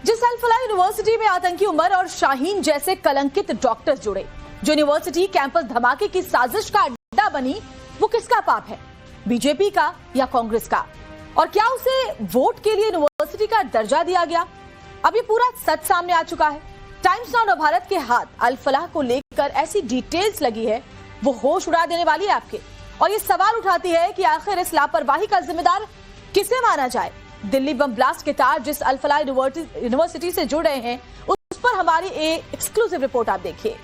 जिस अल-फलाह यूनिवर्सिटी में आतंकी उमर और शाहीन जैसे कलंकित डॉक्टर्स जुड़े, जो यूनिवर्सिटी कैंपस धमाके की साजिश का अड्डा बनी, वो किसका पाप है? बीजेपी का या कांग्रेस का? और क्या उसे वोट के लिए यूनिवर्सिटी का दर्जा दिया गया? अब ये पूरा सच सामने आ चुका है। टाइम्स नाउ नवभारत के हाथ अल-फलाह को लेकर ऐसी डिटेल्स लगी है, वो होश उड़ा देने वाली है आपके। और ये सवाल उठाती है कि आखिर इस लापरवाही का जिम्मेदार किसे माना जाए? दिल्ली बम ब्लास्ट के तार जिस अल-फलाह यूनिवर्सिटी से जुड़ रहे हैं, उस पर हमारी एक्सक्लूसिव रिपोर्ट आप देखिए।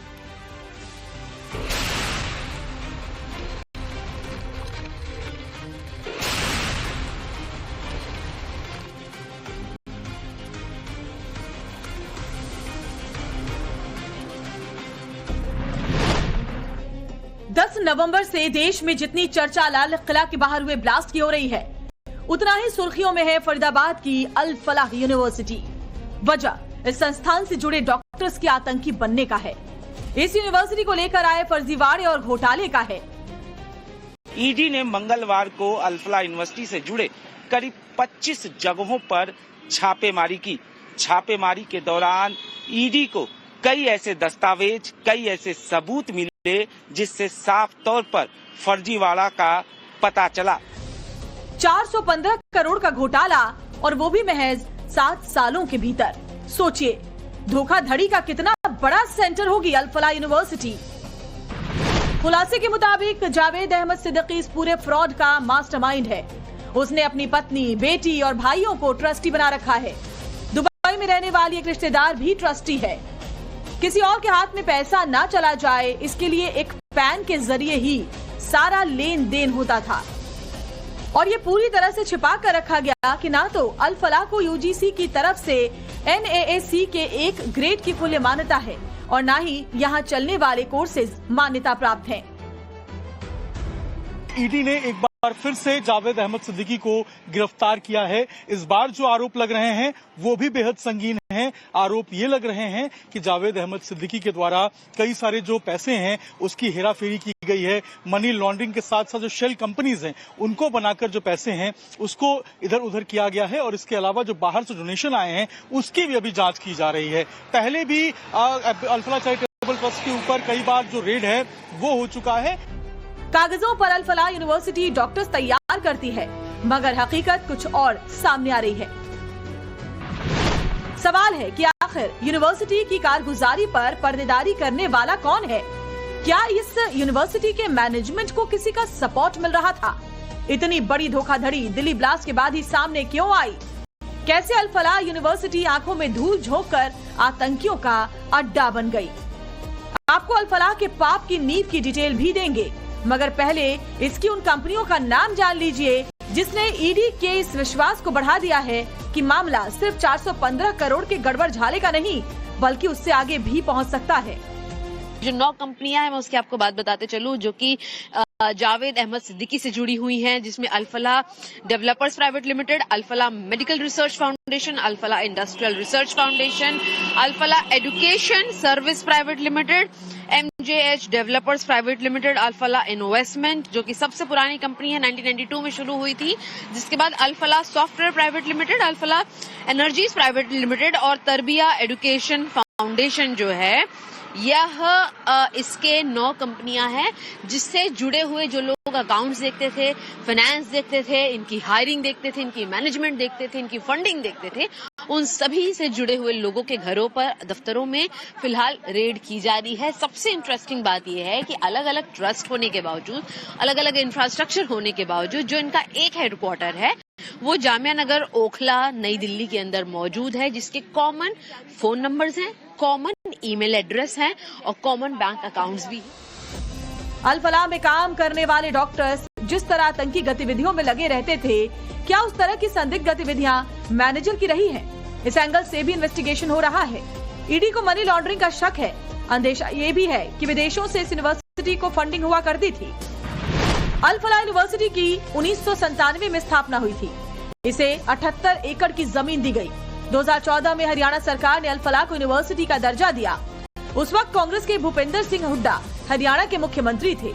नवंबर से देश में जितनी चर्चा लाल किला के बाहर हुए ब्लास्ट की हो रही है, उतना ही सुर्खियों में है फरीदाबाद की अल-फलाह यूनिवर्सिटी। वजह इस संस्थान से जुड़े डॉक्टर्स के आतंकी बनने का है। इस यूनिवर्सिटी को लेकर आए फर्जीवाड़े और घोटाले का है। ईडी ने मंगलवार को अल-फलाह यूनिवर्सिटी से जुड़े करीब 25 जगहों पर छापेमारी की। छापेमारी के दौरान ईडी को कई ऐसे दस्तावेज, कई ऐसे सबूत मिले जिससे साफ तौर पर फर्जीवाड़ा का पता चला। 415 करोड़ का घोटाला, और वो भी महज 7 सालों के भीतर। सोचिए, धोखाधड़ी का कितना बड़ा सेंटर होगी अल-फलाह यूनिवर्सिटी। खुलासे के मुताबिक जावेद अहमद सिद्दीकी इस पूरे फ्रॉड का मास्टरमाइंड है। उसने अपनी पत्नी, बेटी और भाइयों को ट्रस्टी बना रखा है। दुबई में रहने वाली एक रिश्तेदार भी ट्रस्टी है। किसी और के हाथ में पैसा ना चला जाए, इसके लिए एक पैन के जरिए ही सारा लेन देन होता था। और ये पूरी तरह से छिपा कर रखा गया कि ना तो अल-फलाह को यूजीसी की तरफ से NAAC के एक ग्रेड की कुल मान्यता है, और ना ही यहाँ चलने वाले कोर्सेज मान्यता प्राप्त हैं। ईडी ने एक बार फिर से जावेद अहमद सिद्दीकी को गिरफ्तार किया है। इस बार जो आरोप लग रहे हैं वो भी बेहद संगीन हैं। आरोप ये लग रहे हैं कि जावेद अहमद सिद्दीकी के द्वारा कई सारे जो पैसे हैं उसकी हेराफेरी की गई है। मनी लॉन्ड्रिंग के साथ साथ जो शेल कंपनीज हैं उनको बनाकर जो पैसे हैं उसको इधर उधर किया गया है, और इसके अलावा जो बाहर से डोनेशन आए हैं उसकी भी अभी जांच की जा रही है। पहले भी अल-फलाह चैरिटेबल ट्रस्ट के ऊपर कई बार जो रेड है वो हो चुका है। कागजों पर अल-फलाह यूनिवर्सिटी डॉक्टर्स तैयार करती है, मगर हकीकत कुछ और सामने आ रही है। सवाल है कि आखिर यूनिवर्सिटी की कारगुजारी पर पर्देदारी करने वाला कौन है? क्या इस यूनिवर्सिटी के मैनेजमेंट को किसी का सपोर्ट मिल रहा था? इतनी बड़ी धोखाधड़ी दिल्ली ब्लास्ट के बाद ही सामने क्यों आई? कैसे अल-फलाह यूनिवर्सिटी आंखों में धूल झोंककर आतंकियों का अड्डा बन गई? आपको अल-फलाह के पाप की नींव की डिटेल भी देंगे, मगर पहले इसकी उन कंपनियों का नाम जान लीजिए जिसने ईडी के इस विश्वास को बढ़ा दिया है कि मामला सिर्फ 415 करोड़ के गड़बड़ झाले का नहीं, बल्कि उससे आगे भी पहुंच सकता है। जो 9 कंपनियां हैं मैं उसकी आपको बात बताते चलूं, जो कि जावेद अहमद सिद्दीकी से जुड़ी हुई हैं, जिसमें Al-Falah developers private limited, Al-Falah medical research foundation, Al-Falah industrial research foundation, Al-Falah education service private limited, MJH developers private limited, Al-Falah investment जो कि सबसे पुरानी कंपनी है, 1992 में शुरू हुई थी, जिसके बाद Al-Falah software private limited, Al-Falah energies private limited और तरबिया एजुकेशन फाउंडेशन जो है यह इसके 9 कंपनियां हैं जिससे जुड़े हुए जो लोग अकाउंट्स देखते थे, फाइनेंस देखते थे, इनकी हायरिंग देखते थे, इनकी मैनेजमेंट देखते थे, इनकी फंडिंग देखते थे, उन सभी से जुड़े हुए लोगों के घरों पर, दफ्तरों में फिलहाल रेड की जा रही है। सबसे इंटरेस्टिंग बात यह है कि अलग अलग ट्रस्ट होने के बावजूद, अलग अलग इंफ्रास्ट्रक्चर होने के बावजूद जो इनका एक हेडक्वार्टर है वो जामिया नगर ओखला नई दिल्ली के अंदर मौजूद है, जिसके कॉमन फोन नंबर्स हैं, कॉमन ईमेल एड्रेस है और कॉमन बैंक अकाउंट्स भी। अल-फलाह में काम करने वाले डॉक्टर्स जिस तरह आतंकी गतिविधियों में लगे रहते थे, क्या उस तरह की संदिग्ध गतिविधियां मैनेजर की रही हैं? इस एंगल से भी इन्वेस्टिगेशन हो रहा है। ईडी को मनी लॉन्ड्रिंग का शक है। अंदेशा ये भी है कि विदेशों से इस यूनिवर्सिटी को फंडिंग हुआ करती थी। अल-फलाह यूनिवर्सिटी की 1997 में स्थापना हुई थी। इसे 78 एकड़ की जमीन दी गई। 2014 में हरियाणा सरकार ने अल-फलाह को यूनिवर्सिटी का दर्जा दिया। उस वक्त कांग्रेस के भूपेंद्र सिंह हुड्डा हरियाणा के मुख्यमंत्री थे।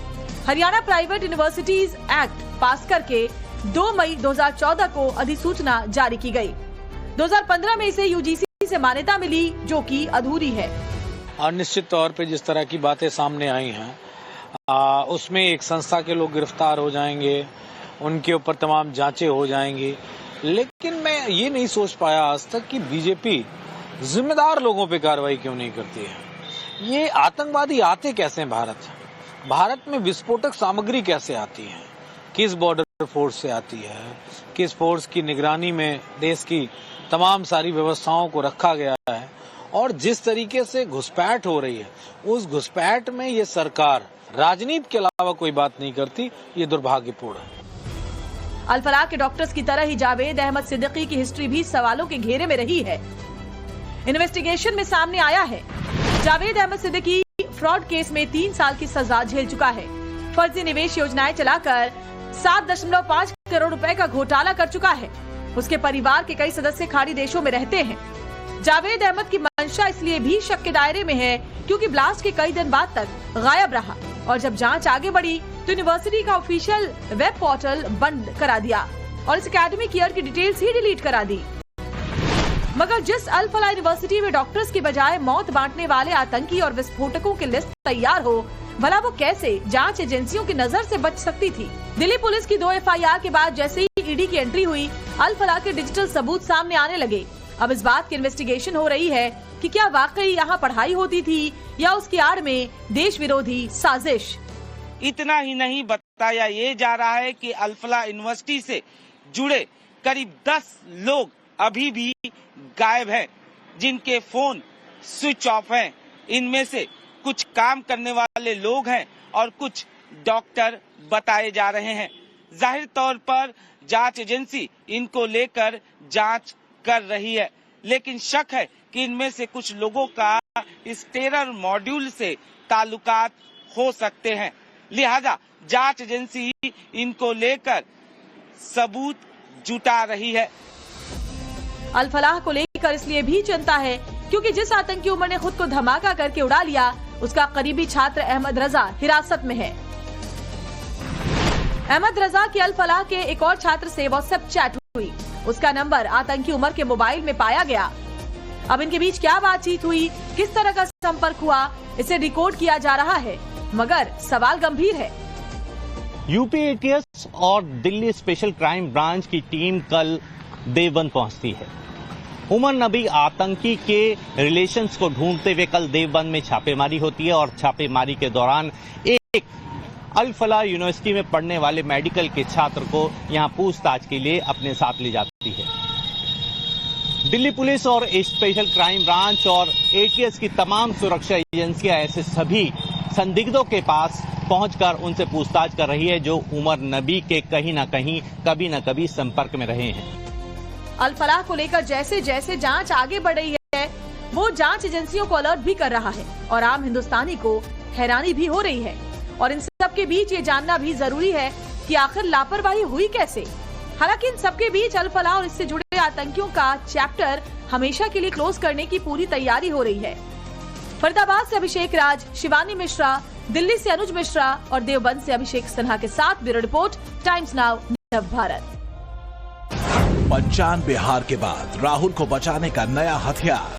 हरियाणा प्राइवेट यूनिवर्सिटीज एक्ट पास करके 2 मई 2014 को अधिसूचना जारी की गई। 2015 में इसे यूजीसी से मान्यता मिली जो कि अधूरी है। और निश्चित तौर पे जिस तरह की बातें सामने आई हैं उसमें एक संस्था के लोग गिरफ्तार हो जाएंगे, उनके ऊपर तमाम जांचें हो जाएंगी, लेकिन मैं ये नहीं सोच पाया आज तक कि बीजेपी जिम्मेदार लोगों पे कार्रवाई क्यों नहीं करती है। ये आतंकवादी आते कैसे हैं भारत में विस्फोटक सामग्री कैसे आती है, किस बॉर्डर फोर्स से आती है, किस फोर्स की निगरानी में देश की तमाम सारी व्यवस्थाओं को रखा गया है, और जिस तरीके से घुसपैठ हो रही है उस घुसपैठ में ये सरकार राजनीति के अलावा कोई बात नहीं करती, ये दुर्भाग्यपूर्ण है। अल-फलाह के डॉक्टर्स की तरह ही जावेद अहमद सिद्दीकी की हिस्ट्री भी सवालों के घेरे में रही है। इन्वेस्टिगेशन में सामने आया है जावेद अहमद सिद्दीकी फ्रॉड केस में 3 साल की सजा झेल चुका है। फर्जी निवेश योजनाएं चलाकर 7.5 करोड़ रुपए का घोटाला कर चुका है। उसके परिवार के कई सदस्य खाड़ी देशों में रहते हैं। जावेद अहमद की मंशा इसलिए भी शक के दायरे में है क्योंकि ब्लास्ट के कई दिन बाद तक गायब रहा और जब जांच आगे बढ़ी तो यूनिवर्सिटी का ऑफिशियल वेब पोर्टल बंद करा दिया और इस एकेडमिक ईयर की डिटेल्स ही डिलीट करा दी। मगर जिस अल-फलाह यूनिवर्सिटी में डॉक्टर्स की बजाय मौत बांटने वाले आतंकी और विस्फोटकों की लिस्ट तैयार हो, भला वो कैसे जांच एजेंसियों की नजर से बच सकती थी। दिल्ली पुलिस की 2 FIR के बाद जैसे ही ईडी की एंट्री हुई, अल-फलाह के डिजिटल सबूत सामने आने लगे। अब इस बात की इन्वेस्टिगेशन हो रही है कि क्या वाकई यहाँ पढ़ाई होती थी या उसकी आड़ में देश विरोधी साजिश। इतना ही नहीं, बताया ये जा रहा है कि अल-फलाह यूनिवर्सिटी से जुड़े करीब 10 लोग अभी भी गायब हैं, जिनके फोन स्विच ऑफ हैं। इनमें से कुछ काम करने वाले लोग हैं और कुछ डॉक्टर बताए जा रहे हैं। जाहिर तौर पर जांच एजेंसी इनको लेकर जांच कर रही है, लेकिन शक है कि इनमें से कुछ लोगों का इस टेरर मॉड्यूल से ताल्लुकात हो सकते हैं। लिहाजा जांच एजेंसी इनको लेकर सबूत जुटा रही है। अल-फलाह को लेकर इसलिए भी चिंता है क्योंकि जिस आतंकी उमर ने खुद को धमाका करके उड़ा लिया, उसका करीबी छात्र अहमद रजा हिरासत में है। अहमद रजा की अल-फलाह के एक और छात्र से व्हाट्सएप चैट हुई। उसका नंबर आतंकी उमर के मोबाइल में पाया गया। अब इनके बीच क्या बातचीत हुई, किस तरह का संपर्क हुआ, इसे डिकोड किया जा रहा है, मगर सवाल गंभीर है। यूपी एटीएस और दिल्ली स्पेशल क्राइम ब्रांच की टीम कल देवबंद पहुंचती है। उमर नबी आतंकी के रिलेशंस को ढूंढते हुए कल देवबंद में छापेमारी होती है और छापेमारी के दौरान एक अल-फलाह यूनिवर्सिटी में पढ़ने वाले मेडिकल के छात्र को यहां पूछताछ के लिए अपने साथ ले जाती है। दिल्ली पुलिस और स्पेशल क्राइम ब्रांच और एटीएस की तमाम सुरक्षा एजेंसियां ऐसे सभी संदिग्धों के पास पहुंचकर उनसे पूछताछ कर रही है जो उमर नबी के कहीं ना कहीं कभी न कभी संपर्क में रहे हैं। अल-फलाह को लेकर जैसे जैसे जांच आगे बढ़ रही है, वो जांच एजेंसियों को अलर्ट भी कर रहा है और आम हिंदुस्तानी को हैरानी भी हो रही है। और इन सब के बीच ये जानना भी जरूरी है कि आखिर लापरवाही हुई कैसे। हालांकि इन सबके बीच अल-फलाह और इससे जुड़े आतंकियों का चैप्टर हमेशा के लिए क्लोज करने की पूरी तैयारी हो रही है। फरीदाबाद से अभिषेक राज, शिवानी मिश्रा, दिल्ली से अनुज मिश्रा और देवबंद से अभिषेक सिन्हा के साथ ब्यूरो रिपोर्ट, टाइम्स नाउ नव भारत। पंचान बिहार के बाद राहुल को बचाने का नया हथियार।